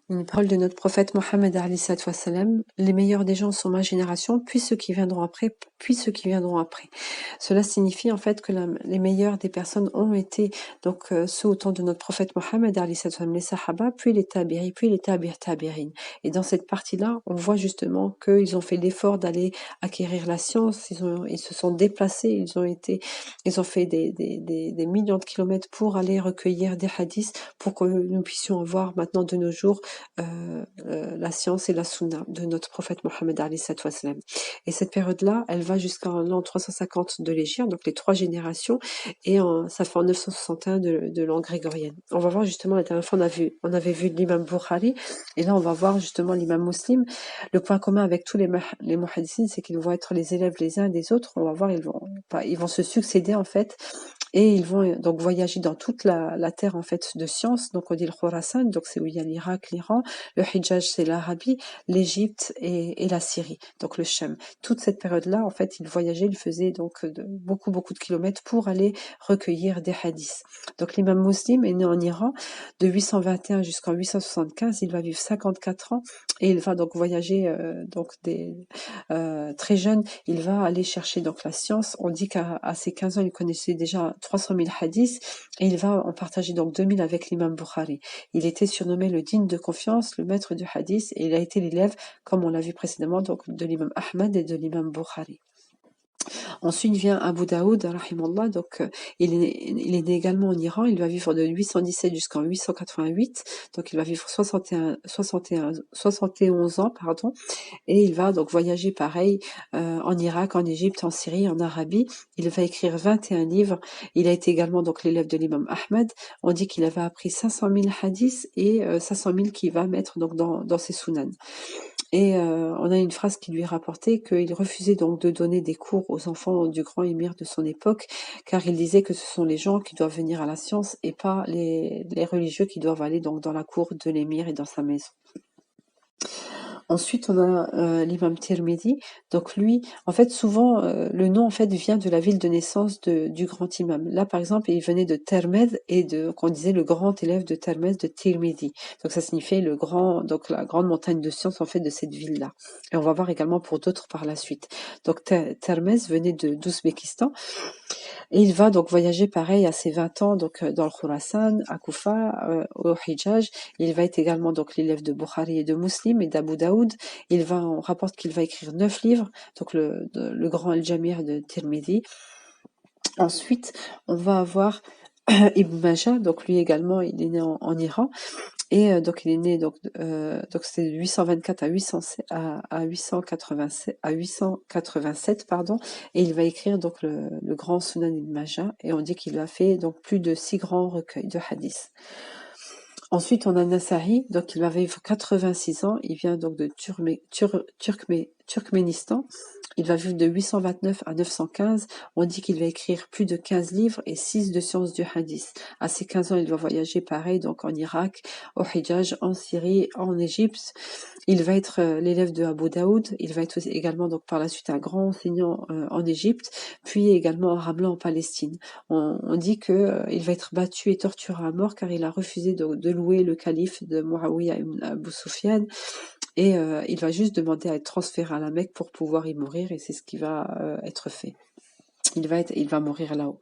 Une parole de notre prophète Mohammed alayhi salatu wassalam, les meilleurs des gens sont ma génération, puis ceux qui viendront après, puis ceux qui viendront après. Cela signifie en fait que les meilleurs des personnes ont été donc ceux au temps de notre prophète Mohammed alayhi salatu wassalam, les sahaba, puis les tabi'i, puis les tabi'in. Et dans cette partie-là, on voit justement qu'ils ont fait l'effort d'aller acquérir la science, ils se sont déplacés, ils ont fait des millions de kilomètres pour aller recueillir des hadiths pour que nous puissions avoir maintenant de nos jours la science et la sunna de notre prophète Mohammed alayhi salatu wassalam. Et cette période-là, elle va jusqu'en l'an 350 de l'Hégire, donc les 3 générations, et ça fait en 961 de l'an grégorienne. On va voir justement, la dernière fois on avait vu l'imam Bukhari, et là on va voir justement l'imam Muslim. Le point commun avec tous les muhaddithines, c'est qu'ils vont être les élèves les uns des autres. On va voir, ils vont se succéder en fait, et ils vont donc voyager dans toute la terre en fait de science. Donc on dit le Khorasan, donc c'est où il y a l'Irak, l'Iran, le Hijaz c'est l'Arabie, l'Égypte et la Syrie, donc le Cham. Toute cette période-là, en fait, ils voyageaient, ils faisaient donc beaucoup de kilomètres pour aller recueillir des hadiths. Donc l'imam Muslim est né en Iran de 821 jusqu'en 875, il va vivre 54 ans et il va donc voyager très jeune, il va aller chercher donc la science. On dit qu'à ses 15 ans, il connaissait déjà 300 000 hadiths et il va en partager donc 2000 avec l'imam Bukhari. Il était surnommé le digne de confiance, le maître du hadith, et il a été l'élève, comme on l'a vu précédemment, donc de l'imam Ahmad et de l'imam Bukhari. Ensuite vient Abu Daoud, rahimallah, donc il est né également en Iran, il va vivre de 817 jusqu'en 888, donc il va vivre 71 ans, pardon, et il va donc voyager pareil en Irak, en Égypte, en Syrie, en Arabie. Il va écrire 21 livres. Il a été également donc l'élève de l'imam Ahmed. On dit qu'il avait appris 500 000 hadiths et 500 000 qu'il va mettre donc dans ses sunan. Et on a une phrase qui lui est rapportée qu'il refusait donc de donner des cours aux enfants du grand émir de son époque, car il disait que ce sont les gens qui doivent venir à la science et pas les religieux qui doivent aller donc dans la cour de l'émir et dans sa maison. Ensuite, on a l'imam Tirmidhi. Donc lui, en fait, souvent, le nom en fait vient de la ville de naissance du grand imam. Là, par exemple, il venait de Termez et qu'on disait le grand élève de Termez, de Tirmidhi. Donc ça signifiait donc la grande montagne de science en fait de cette ville-là. Et on va voir également pour d'autres par la suite. Donc Termez venait d'Ouzbékistan. Et il va donc voyager pareil à ses 20 ans donc dans le Khorasan, à Koufa, au Hijaz. Il va être également donc l'élève de Bukhari et de Muslim et d'Abu Daoud. On rapporte qu'il va écrire 9 livres, donc le grand Al-Jamir de Tirmidhi. Ensuite, on va avoir Ibn Majah, donc lui également, il est né en Iran. Et donc il est né donc c'est de 824 à 887 pardon, et il va écrire donc le grand Sunan Ibn Majah, et on dit qu'il a fait donc plus de 6 grands recueils de hadiths. Ensuite, on a Nasa'i, donc il va vivre 86 ans, il vient donc de Turkménistan. Il va vivre de 829 à 915. On dit qu'il va écrire plus de 15 livres et 6 de sciences du hadith. À ses 15 ans, il va voyager pareil, donc en Irak, au Hijaz, en Syrie, en Égypte. Il va être l'élève de Abu Daoud. Il va être également donc par la suite un grand enseignant en Égypte, puis également à Ramla en Palestine. On dit que il va être battu et torturé à mort car il a refusé de louer le calife de Muawiyah ibn Abu Sufyan. Et il va juste demander à être transféré à la Mecque pour pouvoir y mourir, et c'est ce qui va être fait. Il va mourir là-haut.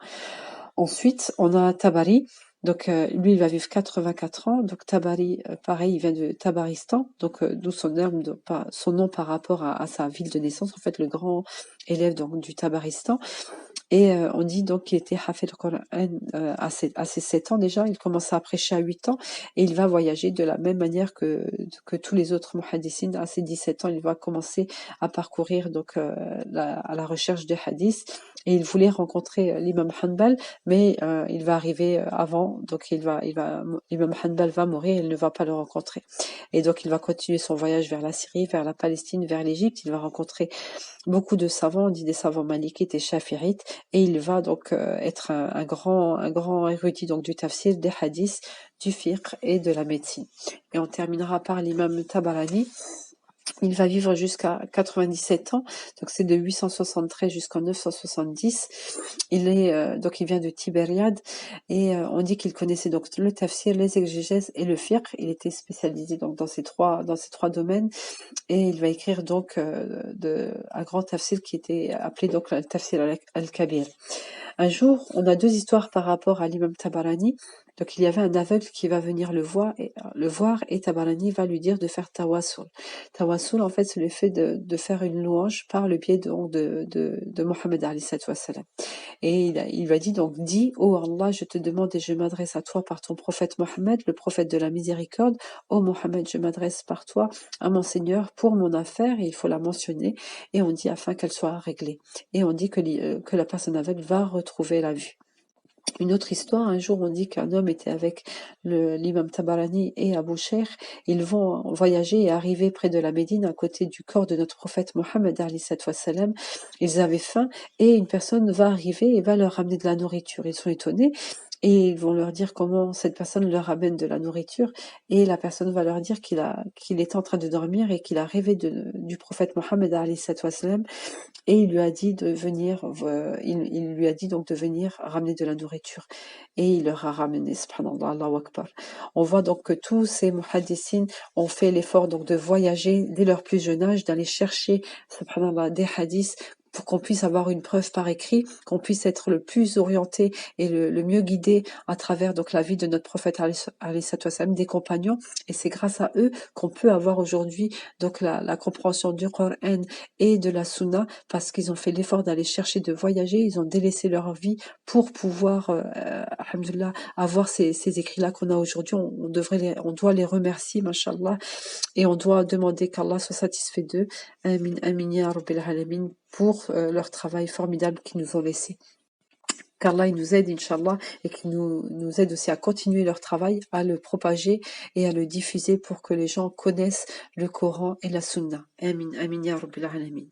Ensuite, on a Tabari. Donc lui, il va vivre 84 ans. Donc Tabari, pareil, il vient de Tabaristan, donc d'où son nom par rapport à sa ville de naissance, en fait, le grand élève donc du Tabaristan. Et on dit donc qu'il était Hafid al-Qur'an à ses 7 ans déjà. Il commence à prêcher à 8 ans et il va voyager de la même manière que tous les autres muhaddissines. À ses 17 ans, il va commencer à parcourir donc à la recherche des hadiths. Et il voulait rencontrer l'imam Hanbal, mais il va arriver avant, donc l'imam Hanbal va mourir, il ne va pas le rencontrer. Et donc il va continuer son voyage vers la Syrie, vers la Palestine, vers l'Égypte. Il va rencontrer beaucoup de savants, on dit des savants malikites et chafirites, et il va donc être un grand érudit donc du tafsir, des hadiths, du fiqh et de la médecine. Et on terminera par l'imam Tabarani. Il va vivre jusqu'à 97 ans, donc c'est de 873 jusqu'en 970. Donc il vient de Tibériade et on dit qu'il connaissait donc le tafsir, les exégèses et le fiqh. Il était spécialisé donc dans ces trois domaines et il va écrire donc un grand tafsir qui était appelé donc le tafsir al-Kabir. Un jour, on a deux histoires par rapport à l'imam Tabarani. Donc il y avait un aveugle qui va venir le voir et Tabarani va lui dire de faire tawassul. Tawassul, en fait, c'est le fait de faire une louange par le biais de Mohammed alayhi wassalam. Et il va dire donc, dis, oh Allah, je te demande et je m'adresse à toi par ton prophète Mohammed, le prophète de la miséricorde. Oh Mohammed, je m'adresse par toi à mon Seigneur pour mon affaire, et il faut la mentionner, et on dit afin qu'elle soit réglée. Et on dit que la personne aveugle va retrouver la vue. Une autre histoire, un jour on dit qu'un homme était avec l'imam Tabarani et Abu Sheikh, ils vont voyager et arriver près de la Médine à côté du corps de notre prophète Mohammed alayhi wassalam. Ils avaient faim et une personne va arriver et va leur ramener de la nourriture. Ils sont étonnés et ils vont leur dire comment cette personne leur ramène de la nourriture, et la personne va leur dire qu'il est en train de dormir et qu'il a rêvé du prophète Mohammed alayhi wassalam. Et il lui a dit de venir, il lui a dit donc de venir ramener de la nourriture. Et il leur a ramené, subhanallah, Allahu Akbar. On voit donc que tous ces muhaddissines ont fait l'effort donc de voyager dès leur plus jeune âge, d'aller chercher, subhanallah, des hadiths pour qu'on puisse avoir une preuve par écrit, qu'on puisse être le plus orienté et le mieux guidé à travers donc la vie de notre prophète alayhi wassalam, des compagnons. Et c'est grâce à eux qu'on peut avoir aujourd'hui donc la compréhension du Coran et de la Sunna, parce qu'ils ont fait l'effort d'aller chercher, de voyager, ils ont délaissé leur vie pour pouvoir, alhamdoulilah, avoir ces écrits-là qu'on a aujourd'hui. On doit les remercier, mashallah, et on doit demander qu'Allah soit satisfait d'eux. Amin, amin, ya rabbil alamin, pour leur travail formidable qu'ils nous ont laissé. Qu'Allah il nous aide, Inch'Allah, et qu'il nous aide aussi à continuer leur travail, à le propager et à le diffuser pour que les gens connaissent le Coran et la Sunna. Amin, amin, ya rabbil alamin.